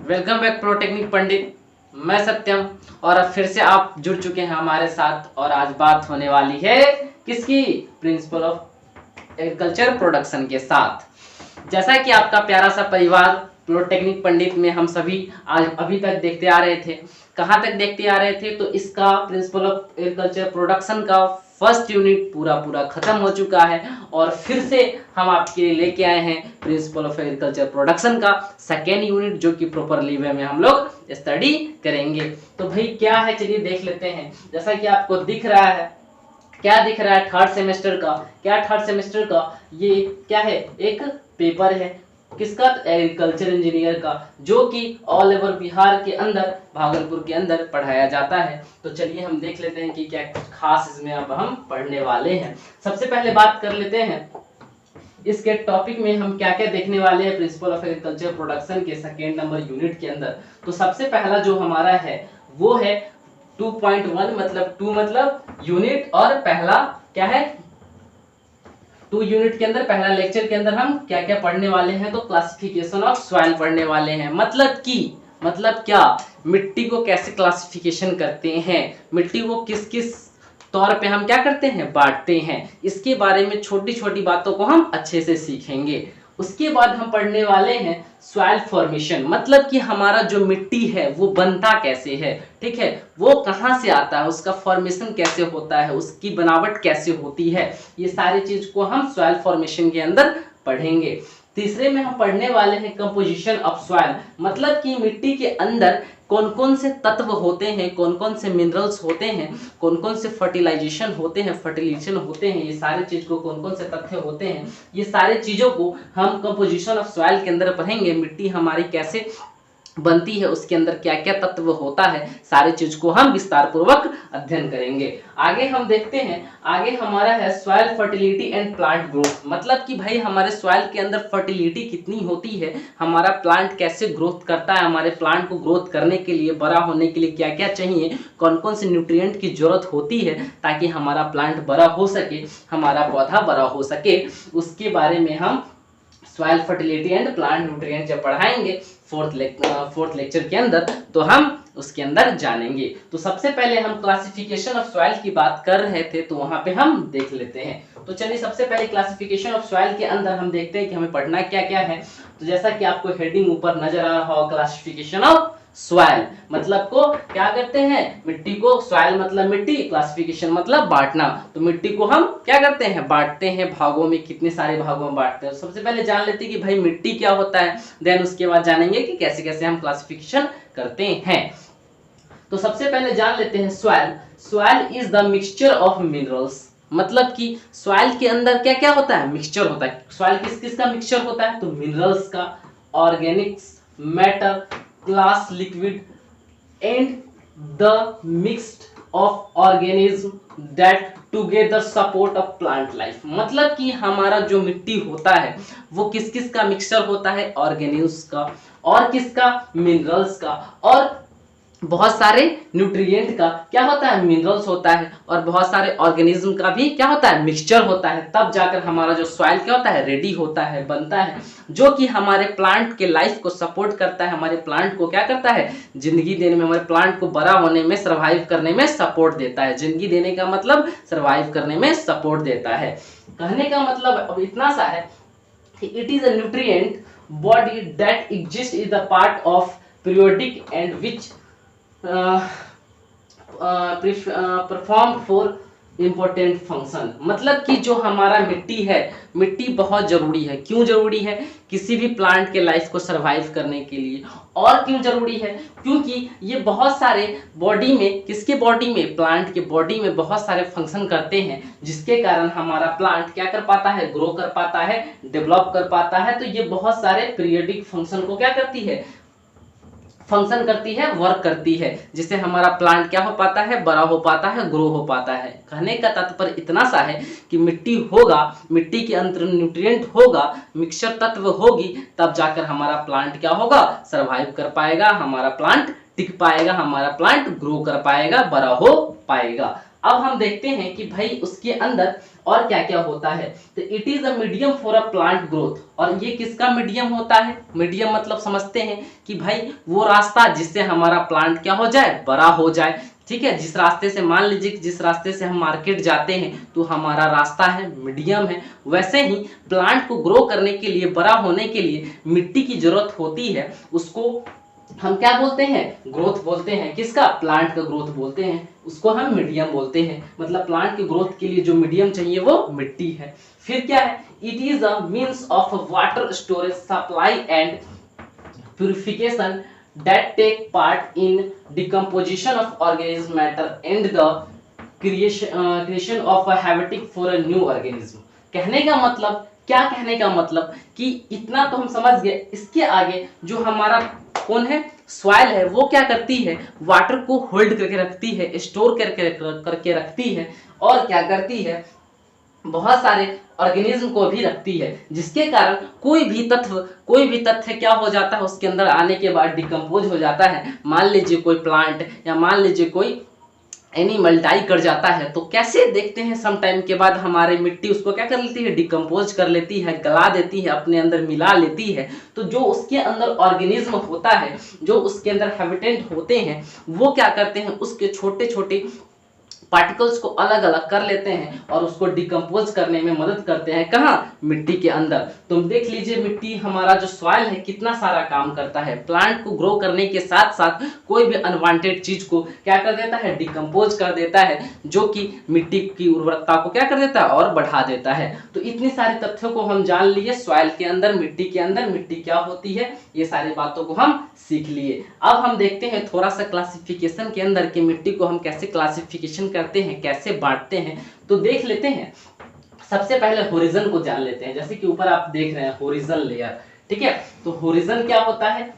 Welcome back प्रोटेक्निक पंडित। मैं सत्यम और अब फिर से आप जुड़ चुके हैं हमारे साथ और आज बात होने वाली है किसकी? प्रिंसिपल ऑफ एग्रीकल्चर प्रोडक्शन के साथ। जैसा कि आपका प्यारा सा परिवार प्रोटेक्निक पंडित में हम सभी आज अभी तक देखते आ रहे थे, कहाँ तक देखते आ रहे थे तो इसका प्रिंसिपल ऑफ एग्रीकल्चर प्रोडक्शन का फर्स्ट यूनिट पूरा खत्म हो चुका है और फिर से हम आपके लिए लेके आए हैं प्रिंसिपल ऑफ एग्रीकल्चर प्रोडक्शन का सेकेंड यूनिट, जो कि प्रॉपरली वे में हम लोग स्टडी करेंगे। तो भाई क्या है, चलिए देख लेते हैं। जैसा कि आपको दिख रहा है, क्या दिख रहा है? थर्ड सेमेस्टर का। क्या थर्ड सेमेस्टर का? ये क्या है? एक पेपर है किसका? एग्रीकल्चर इंजीनियर का, जो कि ऑल ओवर बिहार के अंदर, भागलपुर के अंदर पढ़ाया जाता है। तो चलिए हम देख लेते हैं कि क्या खास इसमें अब हम पढ़ने वाले हैं। सबसे पहले बात कर लेते हैं इसके टॉपिक में हम क्या क्या देखने वाले हैं प्रिंसिपल ऑफ एग्रीकल्चर प्रोडक्शन के सेकेंड नंबर यूनिट के अंदर। तो सबसे पहला जो हमारा है वो है 2.1 मतलब 2 मतलब यूनिट, और पहला क्या है 2 यूनिट के अंदर पहला लेक्चर के अंदर हम क्या क्या पढ़ने वाले हैं? तो क्लासिफिकेशन ऑफ सॉइल पढ़ने वाले हैं। मतलब क्या, मिट्टी को कैसे क्लासिफिकेशन करते हैं, मिट्टी को किस किस तौर पे हम क्या करते हैं, बांटते हैं, इसके बारे में छोटी छोटी बातों को हम अच्छे से सीखेंगे। उसके बाद हम पढ़ने वाले हैं सॉइल फॉर्मेशन, मतलब कि हमारा जो मिट्टी है वो बनता कैसे है, ठीक है, वो कहाँ से आता है, उसका फॉर्मेशन कैसे होता है, उसकी बनावट कैसे होती है, ये सारी चीज को हम सॉइल फॉर्मेशन के अंदर पढ़ेंगे। तीसरे में हम पढ़ने वाले हैं कंपोजिशन ऑफ सॉइल, मतलब कि मिट्टी के अंदर कौन कौन से तत्व होते हैं, कौन कौन से मिनरल्स होते हैं, कौन कौन से फर्टिलाइजेशन होते हैं, ये सारे चीज को कौन कौन से तथ्य होते हैं, ये सारे चीजों को हम कंपोजिशन ऑफ सॉइल के अंदर पढ़ेंगे। मिट्टी हमारी कैसे बनती है, उसके अंदर क्या क्या तत्व होता है, सारी चीज को हम विस्तार पूर्वक अध्ययन करेंगे। आगे हम देखते हैं, आगे हमारा है soil fertility and plant growth, मतलब कि भाई हमारे सॉइल के अंदर फर्टिलिटी कितनी होती है, हमारा प्लांट कैसे ग्रोथ करता है, हमारे प्लांट को ग्रोथ करने के लिए, बड़ा होने के लिए क्या क्या चाहिए, कौन कौन से न्यूट्रिएंट की जरूरत होती है ताकि हमारा प्लांट बड़ा हो सके, हमारा पौधा बड़ा हो सके, उसके बारे में हम soil fertility and plant nutrient जब पढ़ाएंगे फोर्थ लेक्चर के अंदर, तो हम उसके अंदर जानेंगे। तो सबसे पहले हम क्लासिफिकेशन ऑफ सॉइल की बात कर रहे थे, तो वहां पे हम देख लेते हैं। तो चलिए सबसे पहले क्लासिफिकेशन ऑफ सॉइल के अंदर हम देखते हैं कि हमें पढ़ना क्या क्या है। तो जैसा कि आपको हेडिंग ऊपर नजर आ रहा हो, क्लासिफिकेशन ऑफ सॉइल मतलब को क्या करते हैं, मिट्टी को, सॉइल मतलब मिट्टी, क्लासिफिकेशन मतलब बांटना। तो मिट्टी को हम क्या करते हैं, बांटते हैं भागों में, कितने सारे भागों में बांटते हैं। सबसे पहले जान लेते हैं कि भाई मिट्टी क्या होता है, देन उसके बाद जानेंगे कि कैसे कैसे हम क्लासिफिकेशन करते हैं। तो सबसे पहले जान लेते हैं soil is the mixture of minerals, मतलब कि सॉइल के अंदर क्या क्या होता है, मिक्सचर होता है। सॉइल किस किस का मिक्सचर होता है? तो मिनरल्स का, Organics matter, class liquid and the mixed of organism that together support of plant life, मतलब कि हमारा जो मिट्टी होता है वो किस किस का मिक्सचर होता है, ऑर्गेनिज्म का, और किसका, मिनरल्स का, और बहुत सारे न्यूट्रिएंट का क्या होता है, मिनरल्स होता है, और बहुत सारे ऑर्गेनिज्म का भी क्या होता है, मिक्सचर होता है। तब जाकर हमारा जो सॉइल क्या होता है, रेडी होता है, बनता है, जो कि हमारे प्लांट के लाइफ को सपोर्ट करता है, हमारे प्लांट को क्या करता है, जिंदगी देने में, हमारे प्लांट को बड़ा होने में, सर्वाइव करने में सपोर्ट देता है। जिंदगी देने का मतलब सर्वाइव करने में सपोर्ट देता है। कहने का मतलब अब इतना सा है, it is a nutrient body that exist is the part of periodic and which perform for important function, मतलब कि जो हमारा मिट्टी है, मिट्टी बहुत जरूरी है। क्यों जरूरी है? किसी भी प्लांट के लाइफ को सरवाइव करने के लिए। और क्यों जरूरी है? क्योंकि ये बहुत सारे बॉडी में, किसके बॉडी में, प्लांट के बॉडी में बहुत सारे फंक्शन करते हैं, जिसके कारण हमारा प्लांट क्या कर पाता है, ग्रो कर पाता है, डेवलप कर पाता है। तो ये बहुत सारे पीरियोडिक फंक्शन को क्या करती है, फंक्शन करती है, वर्क करती है, जिससे हमारा प्लांट क्या हो पाता है, बड़ा हो पाता है, ग्रो हो पाता है। कहने का तात्पर्य इतना सा है कि मिट्टी होगा, मिट्टी के अंदर न्यूट्रिएंट होगा, मिक्सचर तत्व होगी, तब जाकर हमारा प्लांट क्या होगा, सरवाइव कर पाएगा, हमारा प्लांट टिक पाएगा, हमारा प्लांट ग्रो कर पाएगा, बड़ा हो पाएगा। अब हम देखते हैं कि भाई उसके अंदर और क्या क्या होता है। तो it is a medium for a plant growth, और ये किसका मीडियम होता है, मीडियम मतलब समझते हैं कि भाई वो रास्ता जिससे हमारा प्लांट क्या हो जाए, बड़ा हो जाए। ठीक है, जिस रास्ते से, मान लीजिए कि जिस रास्ते से हम मार्केट जाते हैं तो हमारा रास्ता है मीडियम है, वैसे ही प्लांट को ग्रो करने के लिए, बड़ा होने के लिए मिट्टी की जरूरत होती है। उसको हम क्या बोलते हैं, ग्रोथ बोलते हैं। किसका, प्लांट का ग्रोथ बोलते हैं, उसको हम मीडियम बोलते हैं। मतलब प्लांट की ग्रोथ के लिए जो मीडियम चाहिए वो मिट्टी है। फिर क्या है, it is a means of water storage, supply and purification that take part in decomposition of organic matter and the creation of a habitat for a new organism। कहने का मतलब क्या, कहने का मतलब कि इतना तो हम समझ गए। इसके आगे जो हमारा कौन है, सॉइल है, वो क्या करती है, वाटर को होल्ड करके रखती है, स्टोर करके रखती है, और क्या करती है, बहुत सारे ऑर्गेनिज्म को भी रखती है, जिसके कारण कोई भी तत्व क्या हो जाता है, उसके अंदर आने के बाद डिकम्पोज हो जाता है। मान लीजिए कोई प्लांट या मान लीजिए कोई एनिमल डाई कर जाता है, तो कैसे देखते हैं, सम टाइम के बाद हमारे मिट्टी उसको क्या कर लेती है, डिकम्पोज कर लेती है, गला देती है, अपने अंदर मिला लेती है। तो जो उसके अंदर ऑर्गेनिज्म होता है, जो उसके अंदर हैबिटेट होते हैं, वो क्या करते हैं, उसके छोटे छोटे पार्टिकल्स को अलग अलग कर लेते हैं और उसको डिकम्पोज करने में मदद करते हैं। कहाँ, मिट्टी के अंदर। तुम देख लीजिए मिट्टी, हमारा जो सॉइल है कितना सारा काम करता है। प्लांट को ग्रो करने के साथ साथ कोई भी अनवांटेड चीज को क्या कर देता है, डिकम्पोज कर देता है, जो कि मिट्टी की उर्वरकता को क्या कर देता है, और बढ़ा देता है। तो इतनी सारी तथ्यों को हम जान लिए, सॉइल के अंदर, मिट्टी के अंदर मिट्टी क्या होती है, ये सारी बातों को हम सीख लिए। अब हम देखते हैं थोड़ा सा क्लासिफिकेशन के अंदर कि मिट्टी को हम कैसे क्लासिफिकेशन करते हैं, कैसे बांटते हैं। तो देख लेते हैं, सबसे पहले होरिजन को जान लेते हैं। जैसे कि ऊपर आप देख रहे हैं होरिजन लेयर, ठीक है। तो होरिजन क्या होता है,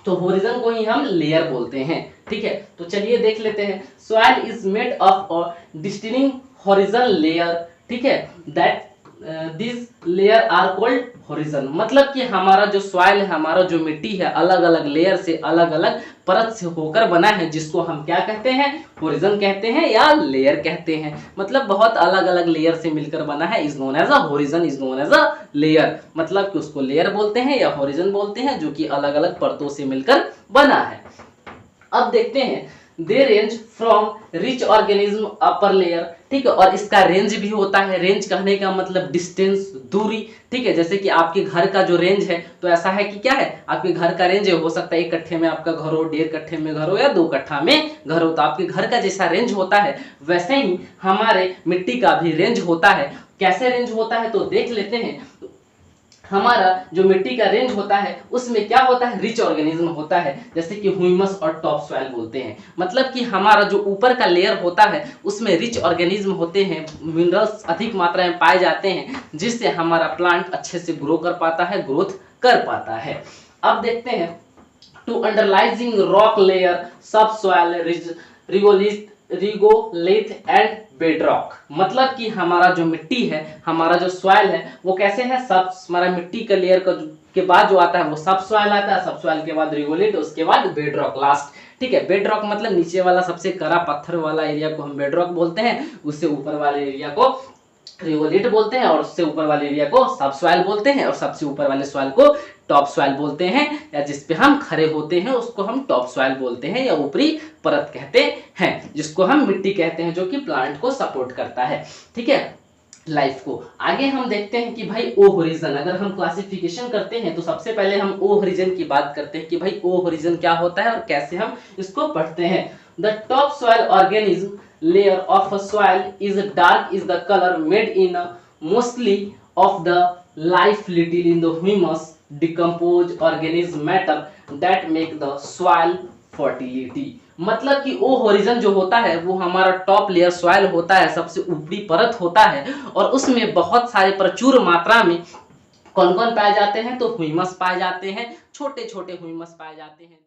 तो होरिजन को ही हम लेयर बोलते हैं, ठीक है। तो चलिए देख लेते हैं। Soil is made of a distinct horizon layer, ठीक है, that this layer are called horizon. मतलब कि हमारा जो सॉइल है, हमारा जो मिट्टी है, अलग अलग लेयर से, अलग अलग परत से होकर बना है, जिसको हम क्या कहते हैं, होरिजन कहते हैं या लेयर कहते हैं। मतलब बहुत अलग अलग लेयर से मिलकर बना है, is known as a horizon, is known as a layer. मतलब कि उसको लेयर बोलते हैं या होरिजन बोलते हैं, जो कि अलग अलग परतों से मिलकर बना है। अब देखते हैं, they range from rich organism upper layer, ठीक है। और इसका रेंज भी होता है। रेंज कहने का मतलब डिस्टेंस, दूरी, ठीक है। जैसे कि आपके घर का जो रेंज है, तो ऐसा है कि क्या है, आपके घर का रेंज हो सकता है 1 कट्ठे में आपका घर हो, 1.5 कट्ठे में घर हो, या 2 कट्ठा में घर हो। तो आपके घर का जैसा रेंज होता है, वैसे ही हमारे मिट्टी का भी रेंज होता है। कैसे रेंज होता है, तो देख लेते हैं। हमारा जो मिट्टी का रेंज होता है, उसमें क्या होता है, रिच ऑर्गेनिज्म होता है, जैसे कि ह्यूमस और टॉप सॉइल बोलते हैं। मतलब कि हमारा जो ऊपर का लेयर होता है, उसमें रिच ऑर्गेनिज्म होते हैं, मिनरल्स अधिक मात्रा में पाए जाते हैं, जिससे हमारा प्लांट अच्छे से ग्रो कर पाता है, ग्रोथ कर पाता है। अब देखते हैं, टू अंडरलाइजिंग रॉक लेयर, सब सॉइल, रिगोलिथ एंड बेडरॉक। मतलब कि हमारा जो मिट्टी है, हमारा जो सॉइल है, वो कैसे है, सब, हमारा मिट्टी का लेयर का के बाद जो आता है वो सब सॉइल आता है, सब सॉइल के बाद रिगोलिथ, उसके बाद बेडरॉक लास्ट, ठीक है। बेडरॉक मतलब नीचे वाला सबसे कड़ा पत्थर वाला एरिया को हम बेडरॉक बोलते हैं, उससे ऊपर वाले एरिया को रिगोलिथ बोलते हैं, और उससे ऊपर वाले एरिया को सब सॉइल बोलते हैं, और सबसे ऊपर वाले सॉइल को टॉप सॉइल बोलते हैं, या जिस पे हम खड़े होते हैं उसको हम टॉप सॉइल बोलते हैं, या ऊपरी परत कहते हैं, जिसको हम मिट्टी कहते हैं, जो कि प्लांट को सपोर्ट करता है, ठीक है, लाइफ को। आगे हम देखते हैं कि भाई ओ होरिजन, अगर हम क्लासिफिकेशन करते हैं तो सबसे पहले हम ओ होरिजन की बात करते हैं कि भाई ओ होरिजन क्या होता है और कैसे हम इसको पढ़ते हैं। The top soil organism layer of a soil is dark is the color made in mostly of the life little in the humus decomposed organism matter that make the soil fertility। मतलब कि ओ horizon जो होता है वो हमारा top layer soil होता है, सबसे ऊपरी परत होता है, और उसमें बहुत सारे प्रचुर मात्रा में कौन कौन पाए जाते हैं, तो ह्यूमस पाए जाते हैं, छोटे छोटे ह्यूमस पाए जाते हैं।